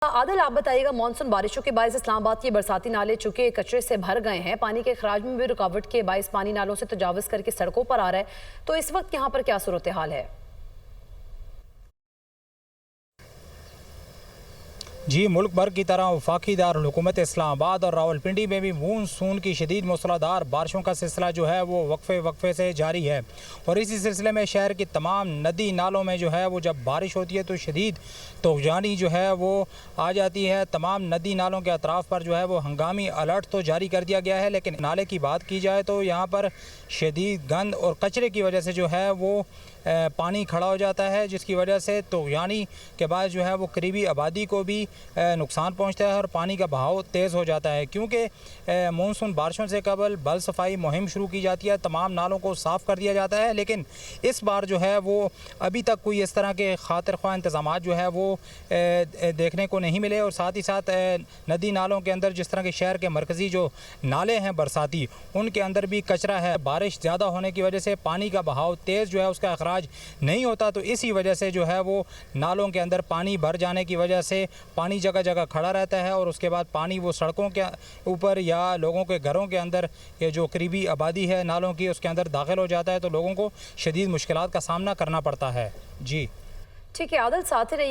आदिल, आप बताइएगा, मानसून बारिशों के बायस इस्लामाबाद के बरसाती नाले चुके कचरे से भर गए हैं। पानी के खराज में भी रुकावट के बायस पानी नालों से तजावज़ करके सड़कों पर आ रहा है। तो इस वक्त यहाँ पर क्या सूरत हाल है? जी, मुल्क भर की तरह वफाकी दारुल हुकूमत इस्लामाबाद और रावलपिंडी में भी मानसून की शदीद मूसलाधार बारिशों का सिलसिला जो है वो वक्फे से जारी है। और इसी सिलसिले में शहर की तमाम नदी नालों में जो है वो जब बारिश होती है तो शदीद तूफ़ानी जो है वो आ जाती है। तमाम नदी नालों के अतराफ़ पर जो है वो हंगामी अलर्ट तो जारी कर दिया गया है, लेकिन नाले की बात की जाए तो यहाँ पर शदीद गंद और कचरे की वजह से जो है वो पानी खड़ा हो जाता है, जिसकी वजह से तूफ़ानी के बाद जो है वो करीबी आबादी को भी नुकसान पहुंचता है और पानी का बहाव तेज़ हो जाता है। क्योंकि मानसून बारिशों से कबल बल सफाई मुहिम शुरू की जाती है, तमाम नालों को साफ़ कर दिया जाता है, लेकिन इस बार जो है वो अभी तक कोई इस तरह के खातिर ख्वाह इंतज़ाम जो है वो देखने को नहीं मिले। और साथ ही साथ नदी नालों के अंदर जिस तरह के शहर के मरकज़ी जो नाले हैं बरसाती, उनके अंदर भी कचरा है। बारिश ज़्यादा होने की वजह से पानी का बहाव तेज़ जो है उसका अखराज नहीं होता, तो इसी वजह से जो है वो नालों के अंदर पानी भर जाने की वजह से पानी जगह जगह खड़ा रहता है और उसके बाद पानी वो सड़कों के ऊपर या लोगों के घरों के अंदर, ये जो करीबी आबादी है नालों की, उसके अंदर दाखिल हो जाता है, तो लोगों को शदीद मुश्किलात का सामना करना पड़ता है। जी ठीक है आदिल, साथ ही रहिए।